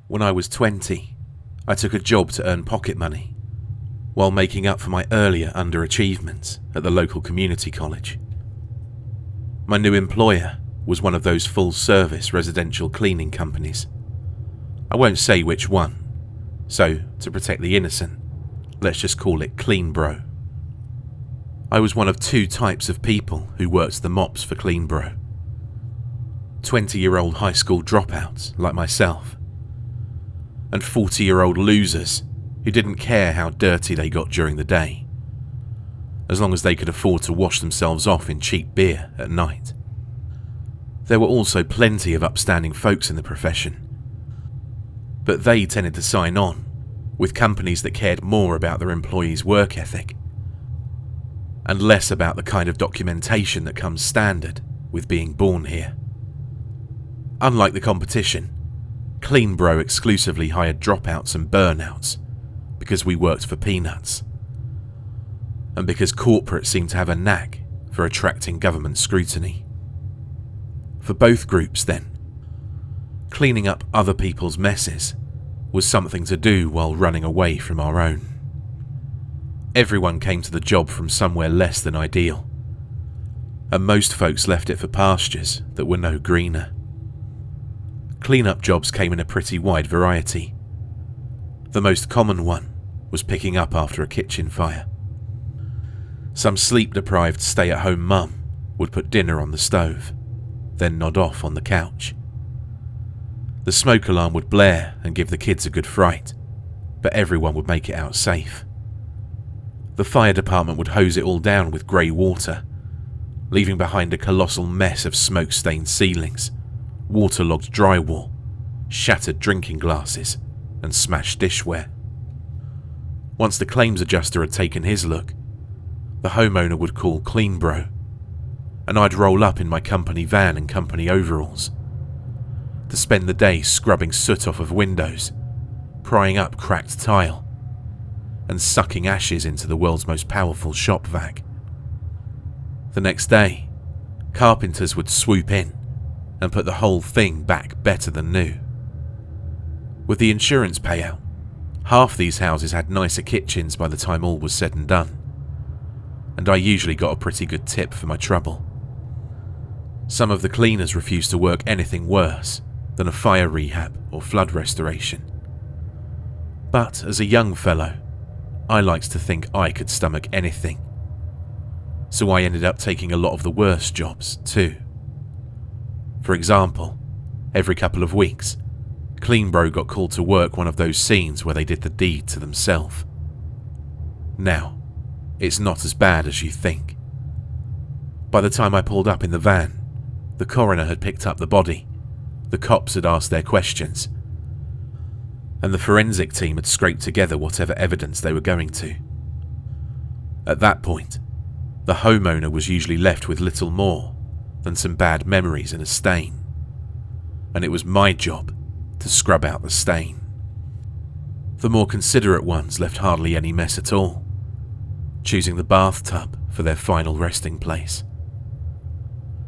When I was 20, I took a job to earn pocket money while making up for my earlier underachievements at the local community college. My new employer was one of those full-service residential cleaning companies. I won't say which one, so to protect the innocent, let's just call it Clean Bro. I was one of two types of people who worked the mops for Clean Bro. 20-year-old high school dropouts like myself, and 40-year-old losers who didn't care how dirty they got during the day, as long as they could afford to wash themselves off in cheap beer at night. There were also plenty of upstanding folks in the profession, but they tended to sign on with companies that cared more about their employees' work ethic and less about the kind of documentation that comes standard with being born here. Unlike the competition, Clean Bro exclusively hired dropouts and burnouts because we worked for peanuts, and because corporate seemed to have a knack for attracting government scrutiny. For both groups then, cleaning up other people's messes was something to do while running away from our own. Everyone came to the job from somewhere less than ideal, and most folks left it for pastures that were no greener. Clean-up jobs came in a pretty wide variety. The most common one was picking up after a kitchen fire. Some sleep-deprived stay-at-home mum would put dinner on the stove, then nod off on the couch. The smoke alarm would blare and give the kids a good fright, but everyone would make it out safe. The fire department would hose it all down with grey water, leaving behind a colossal mess of smoke-stained ceilings, waterlogged drywall, shattered drinking glasses, and smashed dishware. Once the claims adjuster had taken his look, the homeowner would call Clean Bro, and I'd roll up in my company van and company overalls to spend the day scrubbing soot off of windows, prying up cracked tile, and sucking ashes into the world's most powerful shop vac. The next day, carpenters would swoop in and put the whole thing back better than new. With the insurance payout, half these houses had nicer kitchens by the time all was said and done, and I usually got a pretty good tip for my trouble. Some of the cleaners refused to work anything worse than a fire rehab or flood restoration. But as a young fellow, I liked to think I could stomach anything, so I ended up taking a lot of the worst jobs too. For example, every couple of weeks, Clean Bro got called to work one of those scenes where they did the deed to themselves. Now, it's not as bad as you think. By the time I pulled up in the van, the coroner had picked up the body, the cops had asked their questions, and the forensic team had scraped together whatever evidence they were going to. At that point, the homeowner was usually left with little more than some bad memories and a stain, and it was my job to scrub out the stain. The more considerate ones left hardly any mess at all, choosing the bathtub for their final resting place.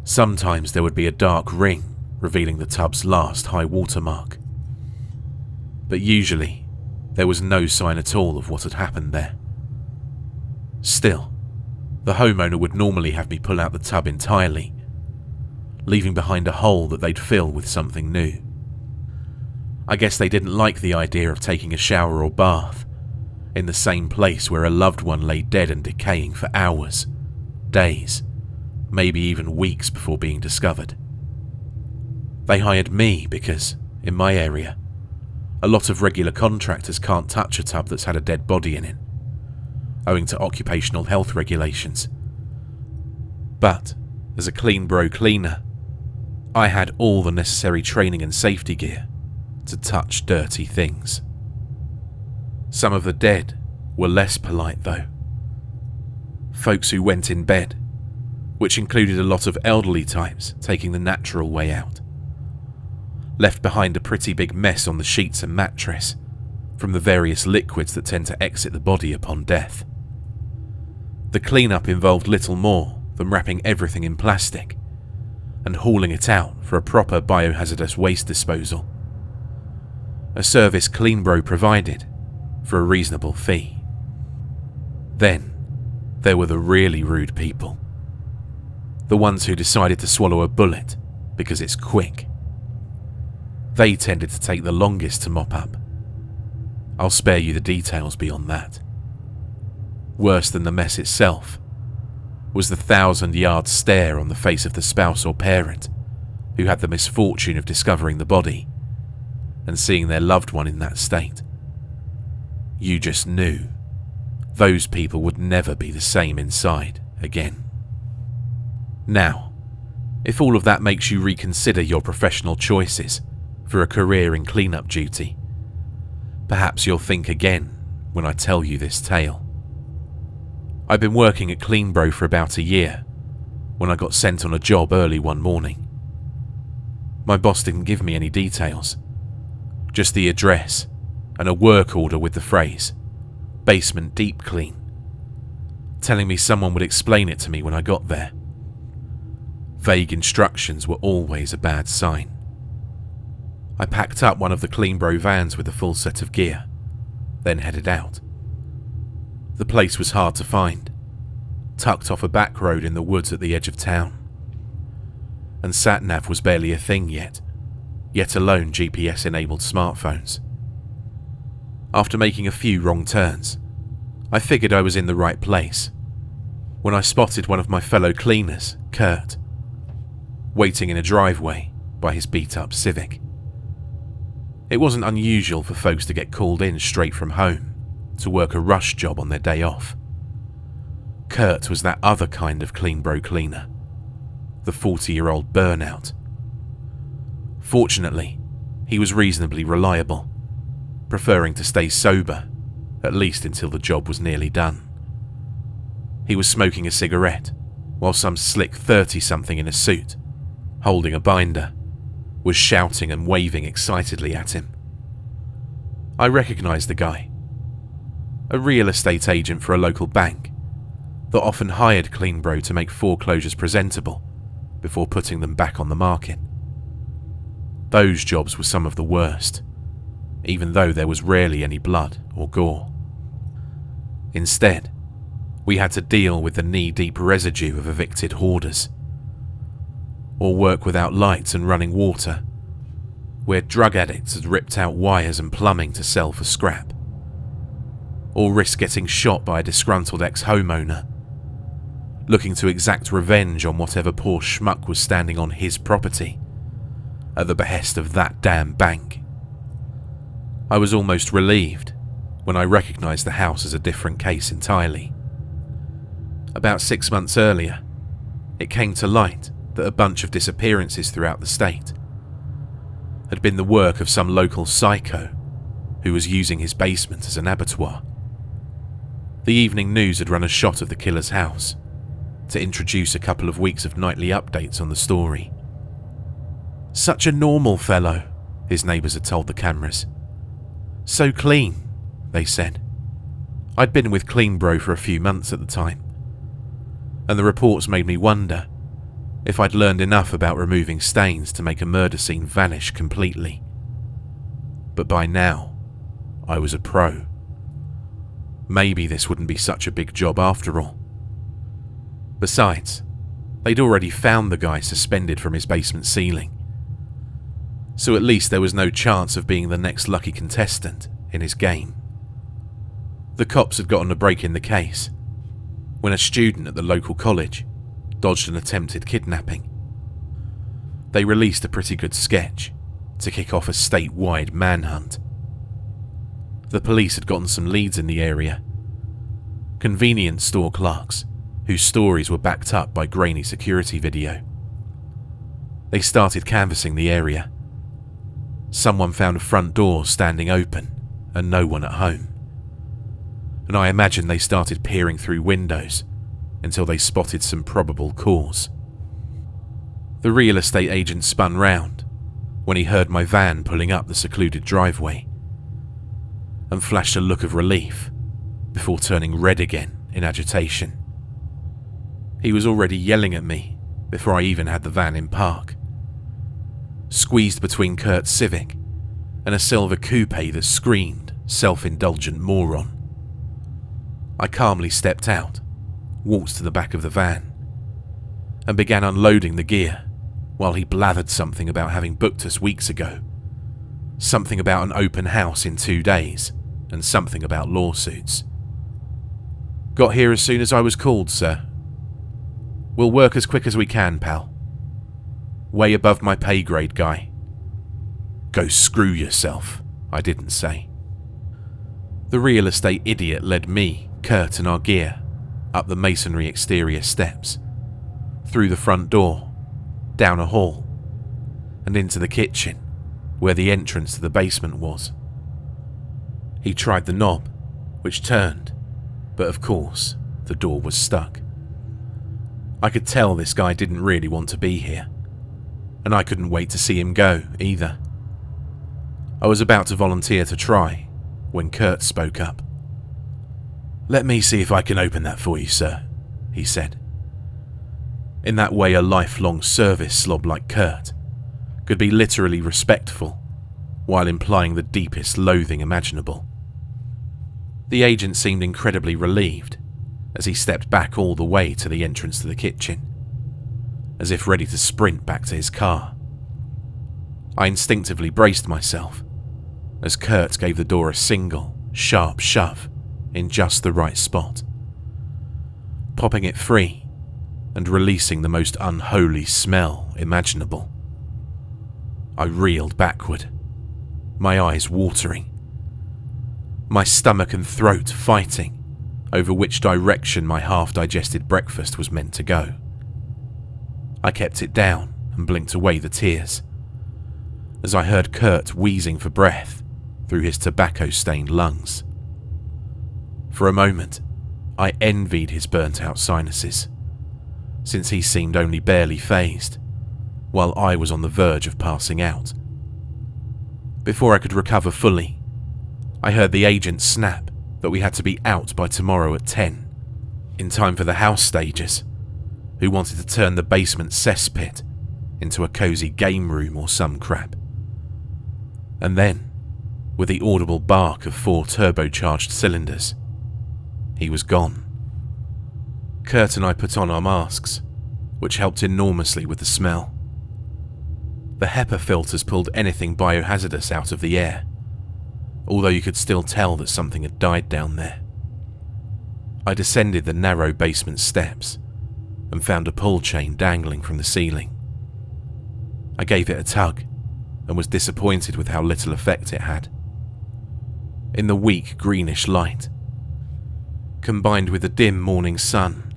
Sometimes there would be a dark ring revealing the tub's last high water mark, but usually there was no sign at all of what had happened there. Still, the homeowner would normally have me pull out the tub entirely, leaving behind a hole that they'd fill with something new. I guess they didn't like the idea of taking a shower or bath in the same place where a loved one lay dead and decaying for hours, days, maybe even weeks before being discovered. They hired me because, in my area, a lot of regular contractors can't touch a tub that's had a dead body in it, owing to occupational health regulations. But, as a Clean Bro cleaner, I had all the necessary training and safety gear to touch dirty things. Some of the dead were less polite though. Folks who went in bed, which included a lot of elderly types taking the natural way out, left behind a pretty big mess on the sheets and mattress from the various liquids that tend to exit the body upon death. The cleanup involved little more than wrapping everything in plastic and hauling it out for a proper biohazardous waste disposal. a service Cleanbro provided for a reasonable fee. Then, there were the really rude people. The ones who decided to swallow a bullet because it's quick. They tended to take the longest to mop up. I'll spare you the details beyond that. Worse than the mess itself was the 1,000-yard stare on the face of the spouse or parent who had the misfortune of discovering the body and seeing their loved one in that state. You just knew those people would never be the same inside again. Now, if all of that makes you reconsider your professional choices for a career in cleanup duty, perhaps you'll think again when I tell you this tale. I've been working at Cleanbro for about a year when I got sent on a job early one morning. My boss didn't give me any details, just the address and a work order with the phrase, "basement deep clean," telling me someone would explain it to me when I got there. Vague instructions were always a bad sign. I packed up one of the Cleanbro vans with a full set of gear, then headed out. The place was hard to find, tucked off a back road in the woods at the edge of town. And sat-nav was barely a thing yet alone GPS-enabled smartphones. After making a few wrong turns, I figured I was in the right place when I spotted one of my fellow cleaners, Kurt, waiting in a driveway by his beat-up Civic. It wasn't unusual for folks to get called in straight from home to work a rush job on their day off. Kurt was that other kind of Cleanbro cleaner, the 40-year-old burnout. Fortunately, he was reasonably reliable, preferring to stay sober, at least until the job was nearly done. He was smoking a cigarette, while some slick 30-something in a suit, holding a binder, was shouting and waving excitedly at him. I recognized the guy. A real estate agent for a local bank that often hired Cleanbro to make foreclosures presentable before putting them back on the market. Those jobs were some of the worst, even though there was rarely any blood or gore. Instead, we had to deal with the knee-deep residue of evicted hoarders, or work without lights and running water, where drug addicts had ripped out wires and plumbing to sell for scrap, or risk getting shot by a disgruntled ex-homeowner, looking to exact revenge on whatever poor schmuck was standing on his property at the behest of that damn bank. I was almost relieved when I recognised the house as a different case entirely. About 6 months earlier, it came to light that a bunch of disappearances throughout the state had been the work of some local psycho who was using his basement as an abattoir. The evening news had run a shot of the killer's house to introduce a couple of weeks of nightly updates on the story. "Such a normal fellow," his neighbours had told the cameras. "So clean," they said. I'd been with Cleanbro for a few months at the time, and the reports made me wonder if I'd learned enough about removing stains to make a murder scene vanish completely. But by now, I was a pro. Maybe this wouldn't be such a big job after all. Besides, they'd already found the guy suspended from his basement ceiling, so at least there was no chance of being the next lucky contestant in his game. The cops had gotten a break in the case when a student at the local college dodged an attempted kidnapping. They released a pretty good sketch to kick off a statewide manhunt. The police had gotten some leads in the area. Convenience store clerks whose stories were backed up by grainy security video. They started canvassing the area. Someone found a front door standing open and no one at home. And I imagine they started peering through windows until they spotted some probable cause. The real estate agent spun round when he heard my van pulling up the secluded driveway and flashed a look of relief before turning red again in agitation. He was already yelling at me before I even had the van in park. Squeezed between Kurt's Civic and a silver coupe that screamed self-indulgent moron. I calmly stepped out, walked to the back of the van, and began unloading the gear while he blathered something about having booked us weeks ago, something about an open house in 2 days, and something about lawsuits. Got here as soon as I was called, sir. We'll work as quick as we can, pal. Way above my pay grade, guy. Go screw yourself, I didn't say. The real estate idiot led me, Kurt, and our gear up the masonry exterior steps, through the front door, down a hall, and into the kitchen, where the entrance to the basement was. He tried the knob, which turned, but of course, the door was stuck. I could tell this guy didn't really want to be here, and I couldn't wait to see him go either. I was about to volunteer to try when Kurt spoke up. "Let me see if I can open that for you, sir," he said. In that way, a lifelong service slob like Kurt could be literally respectful while implying the deepest loathing imaginable. The agent seemed incredibly relieved as he stepped back all the way to the entrance to the kitchen, as if ready to sprint back to his car. I instinctively braced myself as Kurt gave the door a single, sharp shove in just the right spot, popping it free and releasing the most unholy smell imaginable. I reeled backward, my eyes watering, my stomach and throat fighting over which direction my half-digested breakfast was meant to go. I kept it down and blinked away the tears as I heard Kurt wheezing for breath through his tobacco-stained lungs. For a moment, I envied his burnt-out sinuses, since he seemed only barely phased, while I was on the verge of passing out. Before I could recover fully, I heard the agent snap that we had to be out by tomorrow at 10, in time for the house stagers, who wanted to turn the basement cesspit into a cosy game room or some crap. And then, with the audible bark of 4 turbocharged cylinders, he was gone. Kurt and I put on our masks, which helped enormously with the smell. The HEPA filters pulled anything biohazardous out of the air, although you could still tell that something had died down there. I descended the narrow basement steps and found a pull chain dangling from the ceiling. I gave it a tug and was disappointed with how little effect it had. In the weak greenish light, combined with the dim morning sun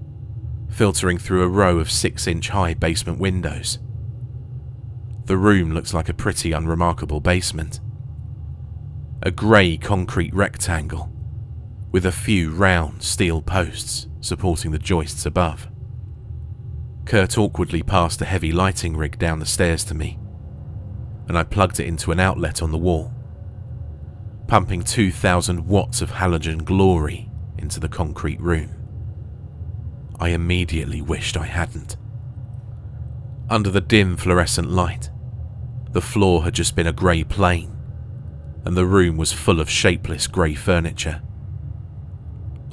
filtering through a row of 6-inch high basement windows, the room looks like a pretty unremarkable basement. A grey concrete rectangle with a few round steel posts supporting the joists above. Kurt awkwardly passed a heavy lighting rig down the stairs to me, and I plugged it into an outlet on the wall, pumping 2,000 watts of halogen glory into the concrete room. I immediately wished I hadn't. Under the dim fluorescent light, the floor had just been a grey plane, and the room was full of shapeless grey furniture.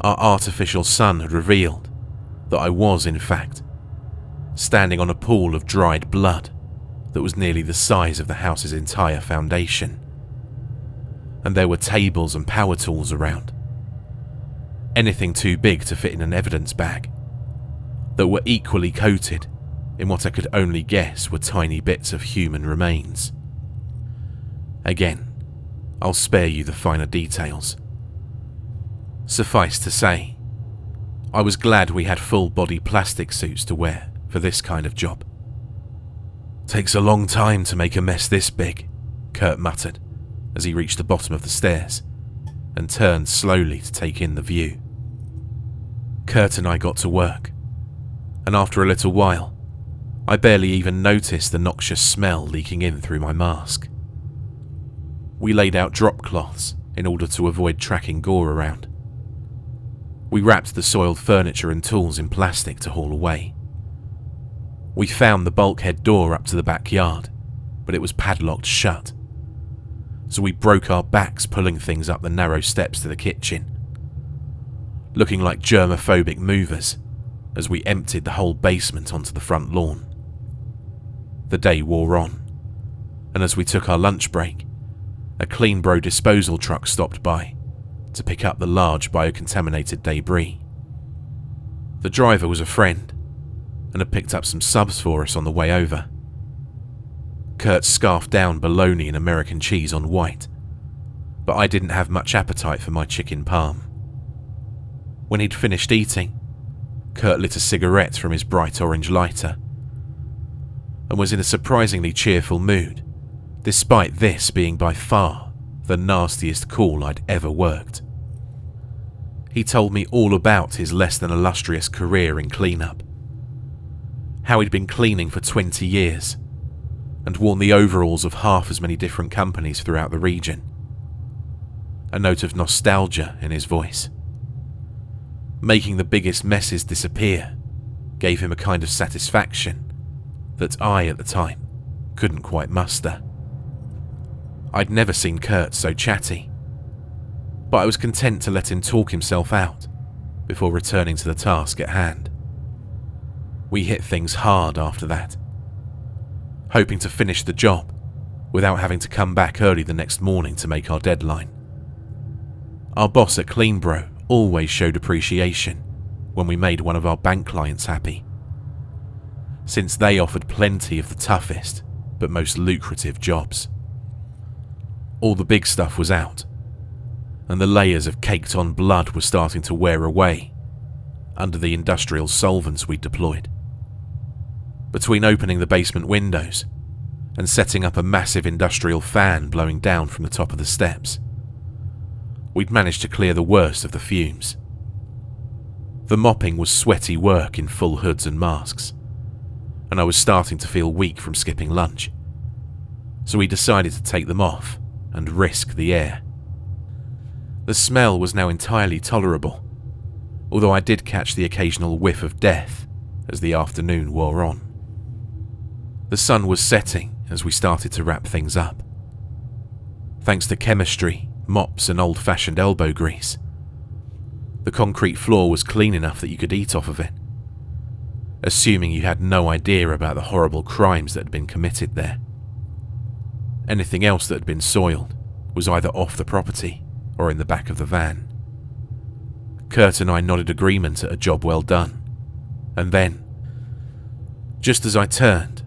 Our artificial sun had revealed that I was, in fact, standing on a pool of dried blood that was nearly the size of the house's entire foundation. And there were tables and power tools around, anything too big to fit in an evidence bag, that were equally coated in what I could only guess were tiny bits of human remains. Again, I'll spare you the finer details. Suffice to say, I was glad we had full-body plastic suits to wear for this kind of job. "Takes a long time to make a mess this big," Kurt muttered as he reached the bottom of the stairs and turned slowly to take in the view. Kurt and I got to work, and after a little while, I barely even noticed the noxious smell leaking in through my mask. We laid out drop cloths in order to avoid tracking gore around. We wrapped the soiled furniture and tools in plastic to haul away. We found the bulkhead door up to the backyard, but it was padlocked shut. so we broke our backs pulling things up the narrow steps to the kitchen, looking like germophobic movers as we emptied the whole basement onto the front lawn. The day wore on, and as we took our lunch break, a Clean Bro disposal truck stopped by to pick up the large biocontaminated debris. The driver was a friend and had picked up some subs for us on the way over. Kurt scarfed down bologna and American cheese on white, but I didn't have much appetite for my chicken parm. When he'd finished eating, Kurt lit a cigarette from his bright orange lighter and was in a surprisingly cheerful mood, despite this being by far the nastiest call I'd ever worked. He told me all about his less than illustrious career in cleanup, how he'd been cleaning for 20 years and worn the overalls of half as many different companies throughout the region. A note of nostalgia in his voice. Making the biggest messes disappear gave him a kind of satisfaction that I, at the time, couldn't quite muster. I'd never seen Kurt so chatty, but I was content to let him talk himself out before returning to the task at hand. We hit things hard after that, hoping to finish the job without having to come back early the next morning to make our deadline. Our boss at Clean Bro always showed appreciation when we made one of our bank clients happy, since they offered plenty of the toughest but most lucrative jobs. All the big stuff was out, and the layers of caked-on blood were starting to wear away under the industrial solvents we'd deployed. Between opening the basement windows and setting up a massive industrial fan blowing down from the top of the steps, we'd managed to clear the worst of the fumes. The mopping was sweaty work in full hoods and masks, and I was starting to feel weak from skipping lunch, so we decided to take them off and risk the air. The smell was now entirely tolerable, although I did catch the occasional whiff of death as the afternoon wore on. The sun was setting as we started to wrap things up. Thanks to chemistry, mops and old-fashioned elbow grease, the concrete floor was clean enough that you could eat off of it, assuming you had no idea about the horrible crimes that had been committed there. Anything else that had been soiled was either off the property or in the back of the van. Kurt and I nodded agreement at a job well done, and then, just as I turned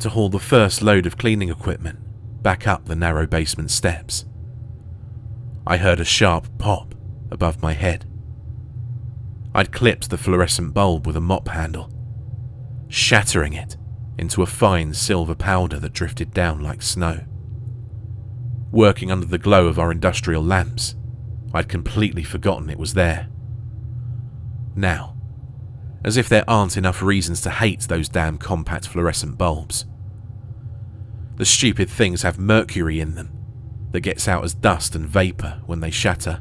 to haul the first load of cleaning equipment back up the narrow basement steps, I heard a sharp pop above my head. I'd clipped the fluorescent bulb with a mop handle, shattering it into a fine silver powder that drifted down like snow. Working under the glow of our industrial lamps, I'd completely forgotten it was there. Now, as if there aren't enough reasons to hate those damn compact fluorescent bulbs, the stupid things have mercury in them that gets out as dust and vapour when they shatter.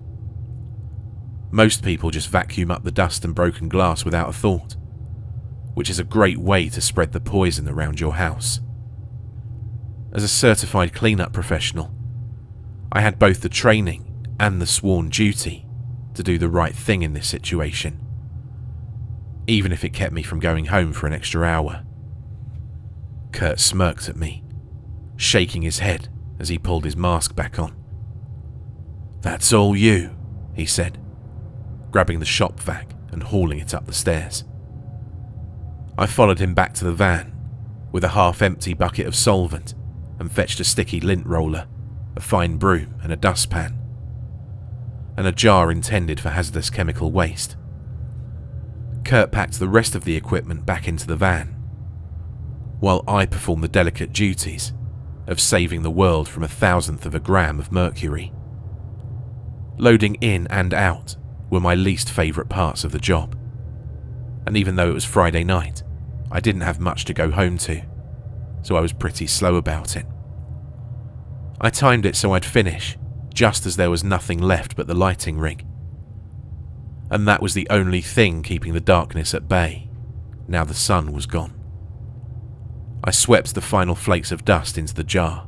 Most people just vacuum up the dust and broken glass without a thought, which is a great way to spread the poison around your house. As a certified cleanup professional, I had both the training and the sworn duty to do the right thing in this situation, even if it kept me from going home for an extra hour. Kurt smirked at me, shaking his head as he pulled his mask back on. "That's all you," he said, grabbing the shop vac and hauling it up the stairs. I followed him back to the van with a half-empty bucket of solvent and fetched a sticky lint roller, a fine broom and a dustpan, and a jar intended for hazardous chemical waste. Kurt packed the rest of the equipment back into the van, while I performed the delicate duties of saving the world from 1,000th of a gram of mercury. Loading in and out were my least favourite parts of the job, and even though it was Friday night, I didn't have much to go home to, so I was pretty slow about it. I timed it so I'd finish just as there was nothing left but the lighting rig, and that was the only thing keeping the darkness at bay now the sun was gone. I swept the final flakes of dust into the jar,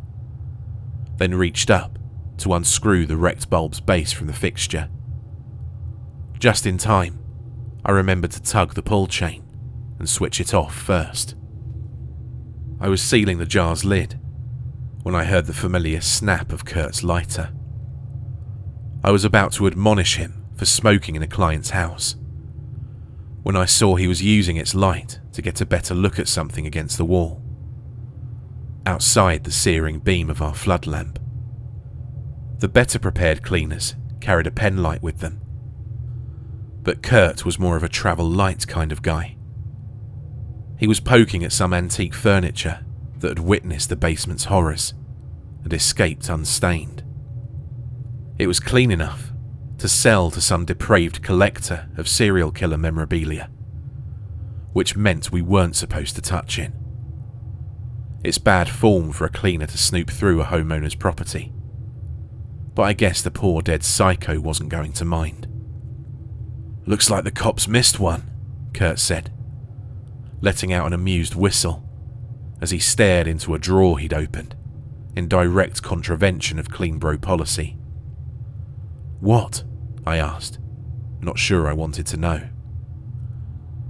then reached up to unscrew the wrecked bulb's base from the fixture. Just in time, I remembered to tug the pull chain and switch it off first. I was sealing the jar's lid when I heard the familiar snap of Kurt's lighter. I was about to admonish him for smoking in a client's house when I saw he was using its light to get a better look at something against the wall, outside the searing beam of our flood lamp. The better prepared cleaners carried a pen light with them, but Kurt was more of a travel light kind of guy. He was poking at some antique furniture that had witnessed the basement's horrors and escaped unstained. It was clean enough to sell to some depraved collector of serial killer memorabilia, which meant we weren't supposed to touch it. It's bad form for a cleaner to snoop through a homeowner's property, but I guess the poor dead psycho wasn't going to mind. "Looks like the cops missed one," Kurt said, letting out an amused whistle as he stared into a drawer he'd opened in direct contravention of clean bro policy. "What?" I asked, not sure I wanted to know.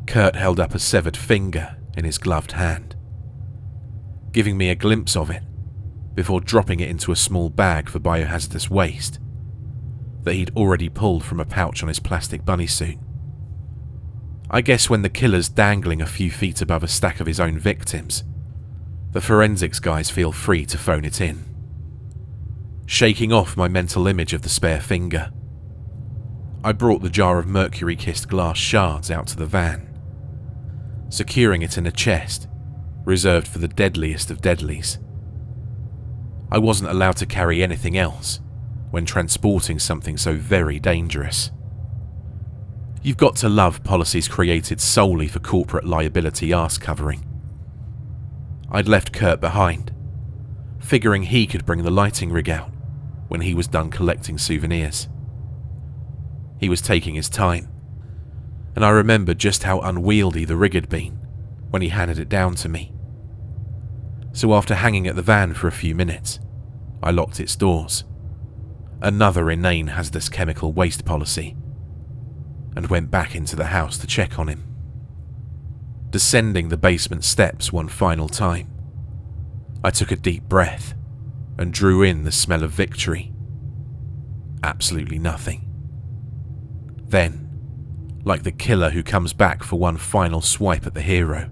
Kurt held up a severed finger in his gloved hand, giving me a glimpse of it before dropping it into a small bag for biohazardous waste that he'd already pulled from a pouch on his plastic bunny suit. I guess when the killer's dangling a few feet above a stack of his own victims, the forensics guys feel free to phone it in. Shaking off my mental image of the spare finger, I brought the jar of mercury-kissed glass shards out to the van, securing it in a chest reserved for the deadliest of deadlies. I wasn't allowed to carry anything else when transporting something so very dangerous. You've got to love policies created solely for corporate liability arse covering. I'd left Kurt behind, figuring he could bring the lighting rig out when he was done collecting souvenirs. He was taking his time, and I remembered just how unwieldy the rig had been when he handed it down to me. So after hanging at the van for a few minutes, I locked its doors, another inane hazardous chemical waste policy, and went back into the house to check on him. Descending the basement steps one final time, I took a deep breath and drew in the smell of victory. Absolutely nothing. Then, like the killer who comes back for one final swipe at the hero,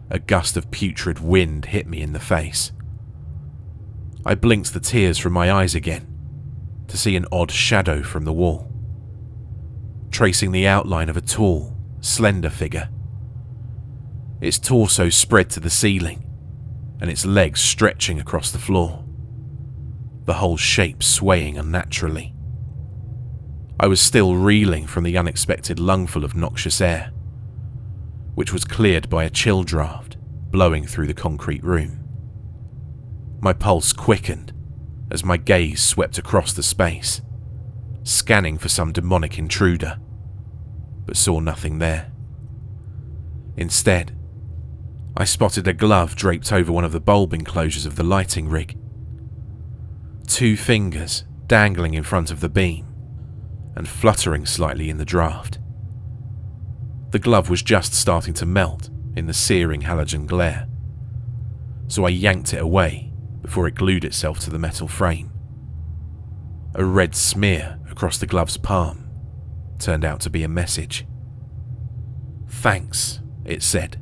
a gust of putrid wind hit me in the face. I blinked the tears from my eyes again to see an odd shadow from the wall, tracing the outline of a tall, slender figure. Its torso spread to the ceiling, and its legs stretching across the floor, the whole shape swaying unnaturally. I was still reeling from the unexpected lungful of noxious air, which was cleared by a chill draft blowing through the concrete room. My pulse quickened as my gaze swept across the space, scanning for some demonic intruder, but saw nothing there. Instead, I spotted a glove draped over one of the bulb enclosures of the lighting rig, 2 fingers dangling in front of the beam and fluttering slightly in the draft. The glove was just starting to melt in the searing halogen glare, so I yanked it away before it glued itself to the metal frame. A red smear across the glove's palm turned out to be a message. "Thanks," it said.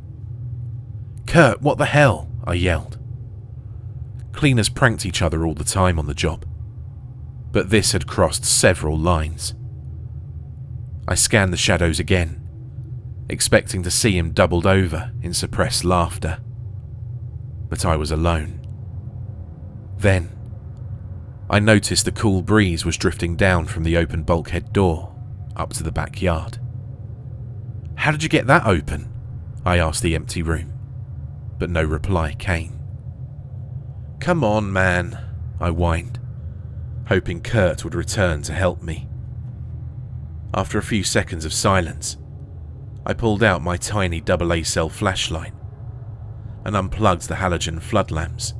"Kurt, what the hell?" I yelled. Cleaners pranked each other all the time on the job, but this had crossed several lines. I scanned the shadows again, expecting to see him doubled over in suppressed laughter, but I was alone. Then, I noticed the cool breeze was drifting down from the open bulkhead door up to the backyard. "How did you get that open?" I asked the empty room, but no reply came. "Come on, man," I whined, hoping Kurt would return to help me. After a few seconds of silence, I pulled out my tiny AA cell flashlight and unplugged the halogen flood lamps.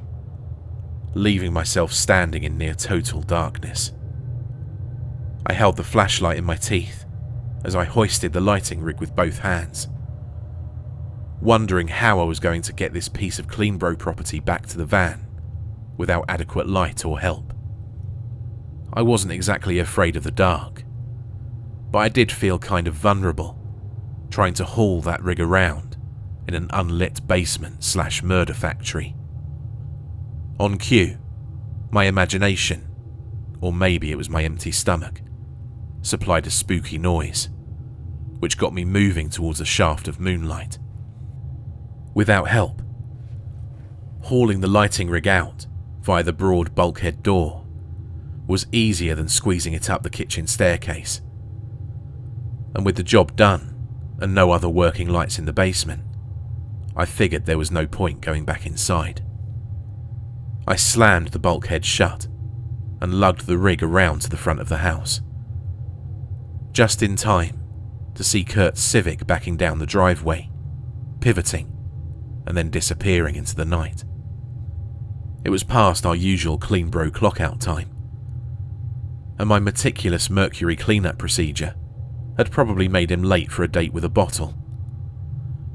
leaving myself standing in near total darkness. I held the flashlight in my teeth as I hoisted the lighting rig with both hands, wondering how I was going to get this piece of Cleanbro property back to the van without adequate light or help. I wasn't exactly afraid of the dark, but I did feel kind of vulnerable trying to haul that rig around in an unlit basement/murder factory. On cue, my imagination, or maybe it was my empty stomach, supplied a spooky noise, which got me moving towards a shaft of moonlight. Without help, hauling the lighting rig out via the broad bulkhead door was easier than squeezing it up the kitchen staircase. And with the job done and no other working lights in the basement, I figured there was no point going back inside. I slammed the bulkhead shut and lugged the rig around to the front of the house, just in time to see Kurt's Civic backing down the driveway, pivoting, and then disappearing into the night. It was past our usual Cleanbro clock-out time, and my meticulous Mercury cleanup procedure had probably made him late for a date with a bottle,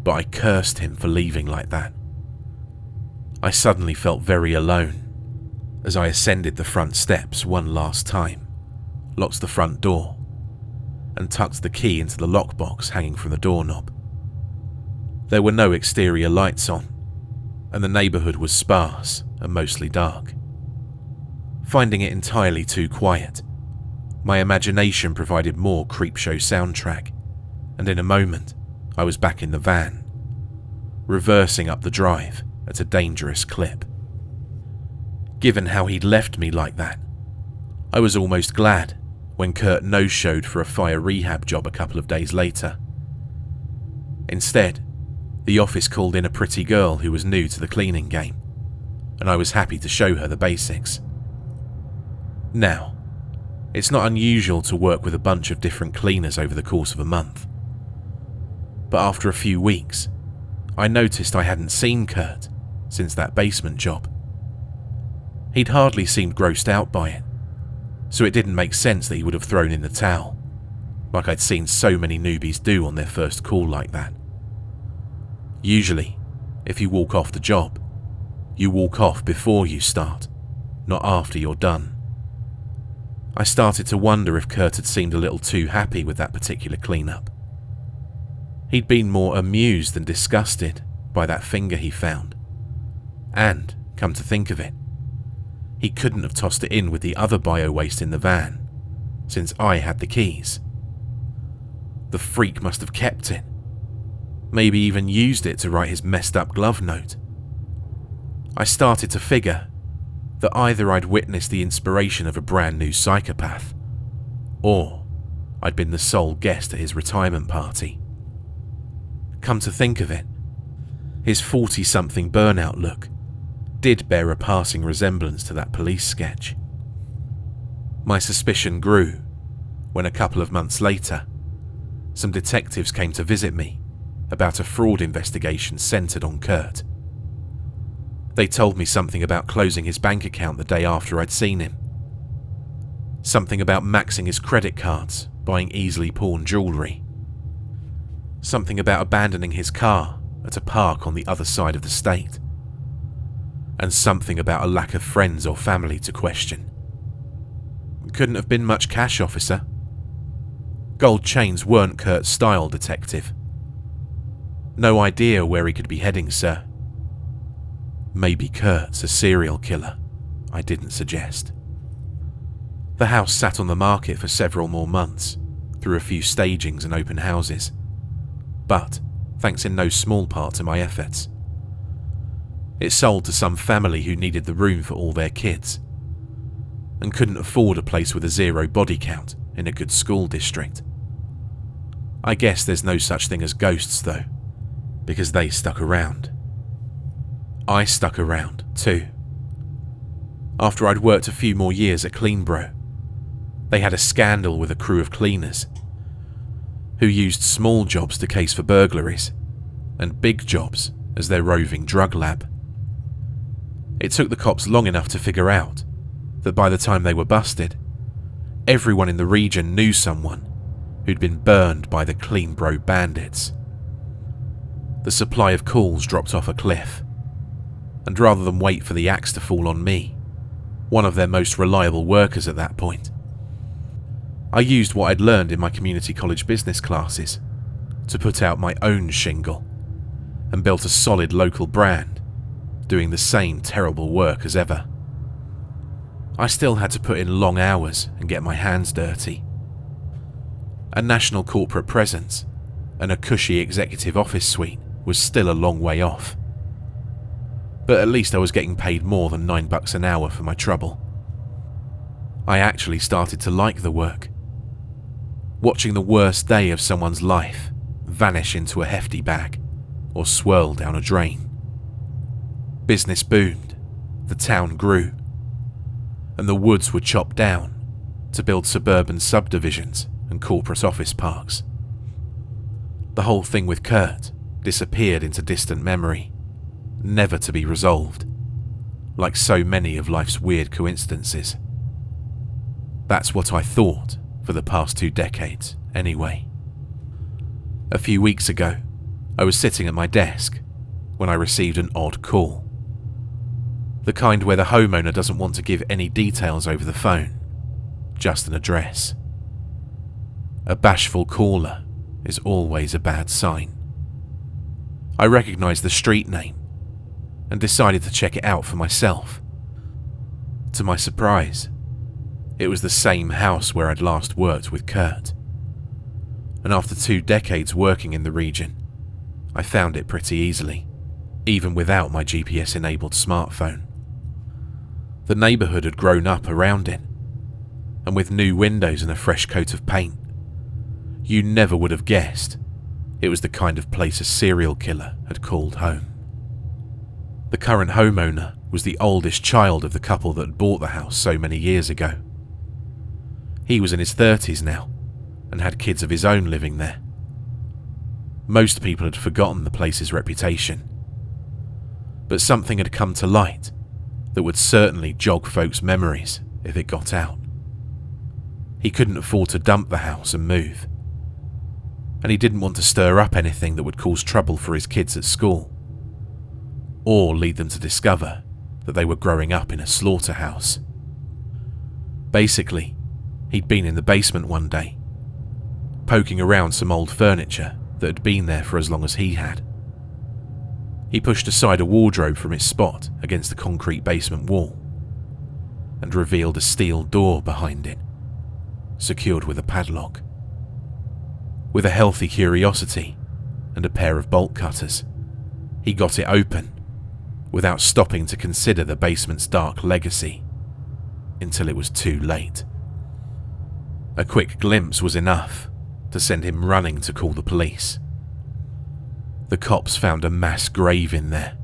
but I cursed him for leaving like that. I suddenly felt very alone as I ascended the front steps one last time, locked the front door, and tucked the key into the lockbox hanging from the doorknob. There were no exterior lights on, and the neighbourhood was sparse and mostly dark. Finding it entirely too quiet, my imagination provided more creepshow soundtrack, and in a moment I was back in the van, reversing up the drive at a dangerous clip. Given how he'd left me like that, I was almost glad when Kurt no-showed for a fire rehab job a couple of days later. Instead, the office called in a pretty girl who was new to the cleaning game, and I was happy to show her the basics. Now, it's not unusual to work with a bunch of different cleaners over the course of a month, but after a few weeks, I noticed I hadn't seen Kurt since that basement job. He'd hardly seemed grossed out by it, so it didn't make sense that he would have thrown in the towel, like I'd seen so many newbies do on their first call like that. Usually, if you walk off the job, you walk off before you start, not after you're done. I started to wonder if Kurt had seemed a little too happy with that particular cleanup. He'd been more amused than disgusted by that finger he found, and, come to think of it, he couldn't have tossed it in with the other bio-waste in the van, since I had the keys. The freak must have kept it, maybe even used it to write his messed up glove note. I started to figure that either I'd witnessed the inspiration of a brand new psychopath, or I'd been the sole guest at his retirement party. Come to think of it, his 40-something burnout look did bear a passing resemblance to that police sketch. My suspicion grew when a couple of months later, some detectives came to visit me about a fraud investigation centered on Kurt. They told me something about closing his bank account the day after I'd seen him. Something about maxing his credit cards, buying easily pawned jewellery. Something about abandoning his car at a park on the other side of the state. And something about a lack of friends or family to question. Couldn't have been much cash, officer. Gold chains weren't Kurt's style, detective. No idea where he could be heading, sir. Maybe Kurt's a serial killer, I didn't suggest. The house sat on the market for several more months, through a few stagings and open houses. But, thanks in no small part to my efforts, it sold to some family who needed the room for all their kids, and couldn't afford a place with a 0 body count in a good school district. I guess there's no such thing as ghosts though, because they stuck around. I stuck around, too. After I'd worked a few more years at Cleanbro, they had a scandal with a crew of cleaners who used small jobs to case for burglaries and big jobs as their roving drug lab. It took the cops long enough to figure out that by the time they were busted, everyone in the region knew someone who'd been burned by the Clean Bro bandits. The supply of calls dropped off a cliff, and rather than wait for the axe to fall on me, one of their most reliable workers at that point, I used what I'd learned in my community college business classes to put out my own shingle and built a solid local brand, doing the same terrible work as ever. I still had to put in long hours and get my hands dirty. A national corporate presence and a cushy executive office suite was still a long way off. But at least I was getting paid more than $9 an hour for my trouble. I actually started to like the work. Watching the worst day of someone's life vanish into a hefty bag or swirl down a drain. Business boomed, the town grew, and the woods were chopped down to build suburban subdivisions and corporate office parks. The whole thing with Kurt disappeared into distant memory, never to be resolved, like so many of life's weird coincidences. That's what I thought for the past 2 decades, anyway. A few weeks ago, I was sitting at my desk when I received an odd call. The kind where the homeowner doesn't want to give any details over the phone, just an address. A bashful caller is always a bad sign. I recognised the street name and decided to check it out for myself. To my surprise, it was the same house where I'd last worked with Kurt. And after 2 decades working in the region, I found it pretty easily, even without my GPS-enabled smartphone. The neighbourhood had grown up around it, and with new windows and a fresh coat of paint, you never would have guessed it was the kind of place a serial killer had called home. The current homeowner was the oldest child of the couple that had bought the house so many years ago. He was in his 30s now, and had kids of his own living there. Most people had forgotten the place's reputation, but something had come to light that would certainly jog folks' memories if it got out. He couldn't afford to dump the house and move, and he didn't want to stir up anything that would cause trouble for his kids at school, or lead them to discover that they were growing up in a slaughterhouse. Basically, he'd been in the basement one day, poking around some old furniture that had been there for as long as he had. He pushed aside a wardrobe from its spot against the concrete basement wall and revealed a steel door behind it, secured with a padlock. With a healthy curiosity and a pair of bolt cutters, he got it open without stopping to consider the basement's dark legacy until it was too late. A quick glimpse was enough to send him running to call the police. The cops found a mass grave in there,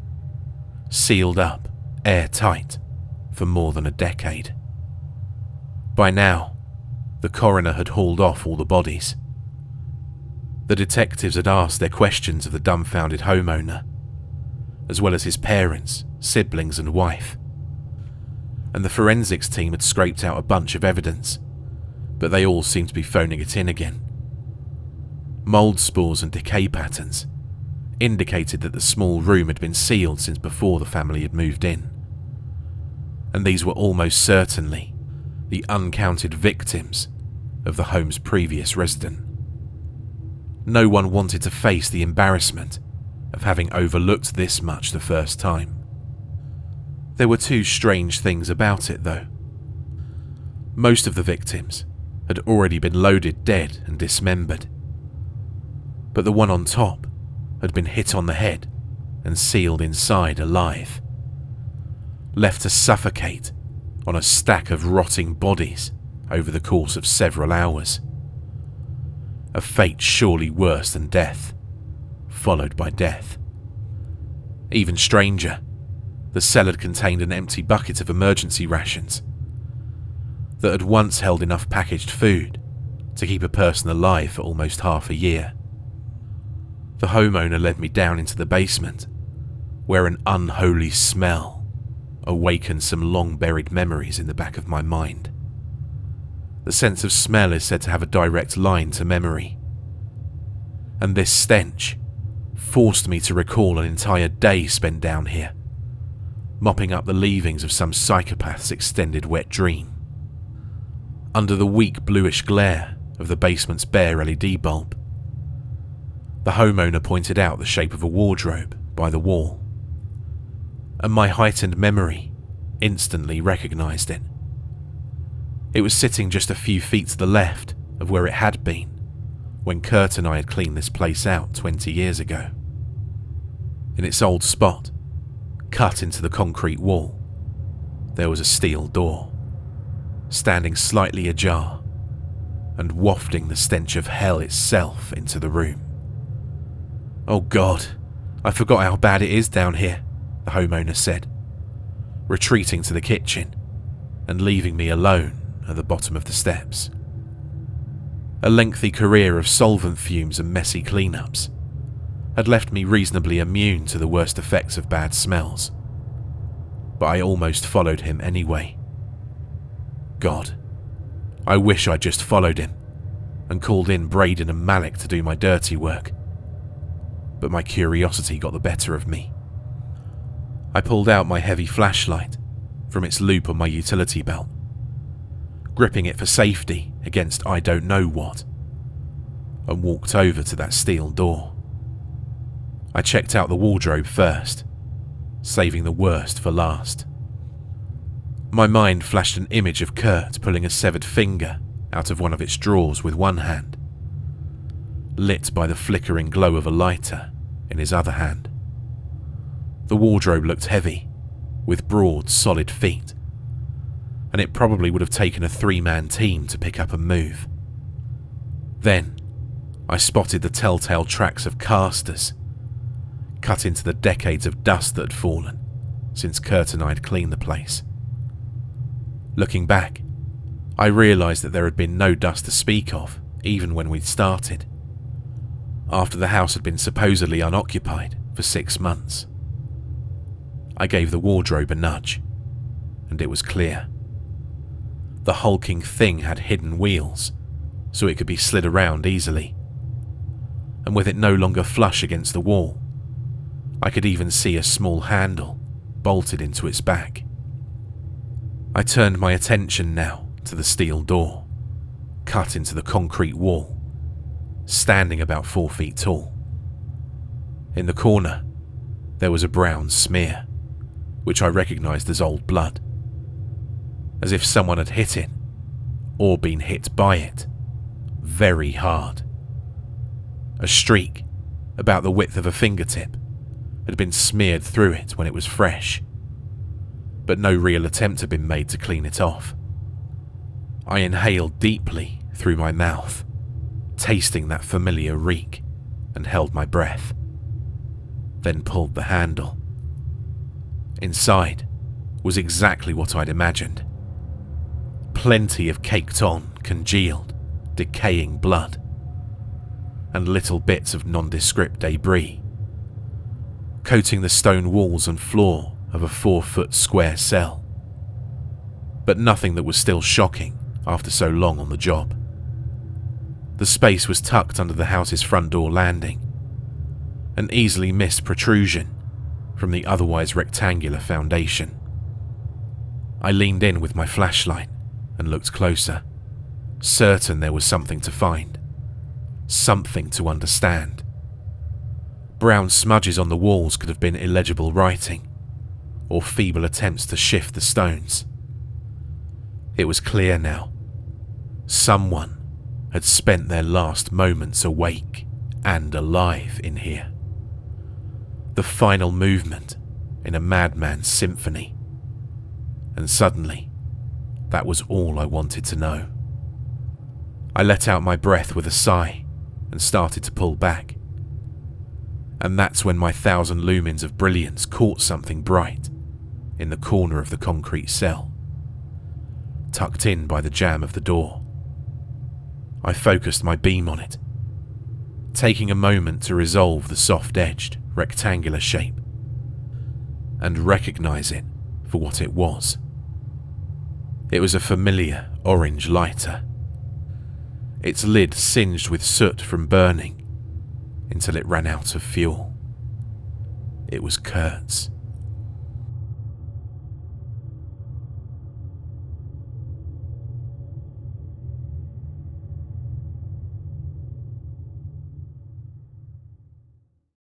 sealed up, airtight, for more than a decade. By now, the coroner had hauled off all the bodies. The detectives had asked their questions of the dumbfounded homeowner, as well as his parents, siblings and wife. And the forensics team had scraped out a bunch of evidence, but they all seemed to be phoning it in again. Mould spores and decay patterns indicated that the small room had been sealed since before the family had moved in. And these were almost certainly the uncounted victims of the home's previous resident. No one wanted to face the embarrassment of having overlooked this much the first time. There were 2 strange things about it, though. Most of the victims had already been loaded dead and dismembered, but the one on top had been hit on the head and sealed inside alive, left to suffocate on a stack of rotting bodies over the course of several hours. A fate surely worse than death, followed by death. Even stranger, the cell had contained an empty bucket of emergency rations that had once held enough packaged food to keep a person alive for almost half a year. The homeowner led me down into the basement, where an unholy smell awakened some long-buried memories in the back of my mind. The sense of smell is said to have a direct line to memory. And this stench forced me to recall an entire day spent down here, mopping up the leavings of some psychopath's extended wet dream. Under the weak bluish glare of the basement's bare LED bulb, the homeowner pointed out the shape of a wardrobe by the wall, and my heightened memory instantly recognized it. It was sitting just a few feet to the left of where it had been when Kurt and I had cleaned this place out 20 years ago. In its old spot, cut into the concrete wall, there was a steel door, standing slightly ajar and wafting the stench of hell itself into the room. "Oh God, I forgot how bad it is down here," the homeowner said, retreating to the kitchen and leaving me alone at the bottom of the steps. A lengthy career of solvent fumes and messy cleanups had left me reasonably immune to the worst effects of bad smells, but I almost followed him anyway. God, I wish I'd just followed him and called in Braden and Malik to do my dirty work, but my curiosity got the better of me. I pulled out my heavy flashlight from its loop on my utility belt, gripping it for safety against I don't know what, and walked over to that steel door. I checked out the wardrobe first, saving the worst for last. My mind flashed an image of Kurt pulling a severed finger out of one of its drawers with one hand, lit by the flickering glow of a lighter in his other hand. The wardrobe looked heavy, with broad, solid feet, and it probably would have taken a 3-man team to pick up and move. Then, I spotted the telltale tracks of casters, cut into the decades of dust that had fallen since Kurt and I had cleaned the place. Looking back, I realised that there had been no dust to speak of, even when we'd started, after the house had been supposedly unoccupied for 6 months. I gave the wardrobe a nudge, and it was clear. The hulking thing had hidden wheels, so it could be slid around easily. And with it no longer flush against the wall, I could even see a small handle bolted into its back. I turned my attention now to the steel door, cut into the concrete wall, standing about 4 feet tall. In the corner, there was a brown smear, which I recognised as old blood, as if someone had hit it, or been hit by it, very hard. A streak, about the width of a fingertip, had been smeared through it when it was fresh, but no real attempt had been made to clean it off. I inhaled deeply through my mouth, tasting that familiar reek, and held my breath, then pulled the handle. Inside was exactly what I'd imagined. Plenty of caked-on, congealed, decaying blood, and little bits of nondescript debris, coating the stone walls and floor of a 4-foot square cell. But nothing that was still shocking after so long on the job. The space was tucked under the house's front door landing, an easily missed protrusion from the otherwise rectangular foundation. I leaned in with my flashlight and looked closer, certain there was something to find, something to understand. Brown smudges on the walls could have been illegible writing, or feeble attempts to shift the stones. It was clear now. Someone had spent their last moments awake and alive in here. The final movement in a madman's symphony. And suddenly, that was all I wanted to know. I let out my breath with a sigh and started to pull back. And that's when my 1,000 lumens of brilliance caught something bright in the corner of the concrete cell, tucked in by the jamb of the door. I focused my beam on it, taking a moment to resolve the soft-edged, rectangular shape, and recognize it for what it was. It was a familiar orange lighter, its lid singed with soot from burning until it ran out of fuel. It was Kurt's.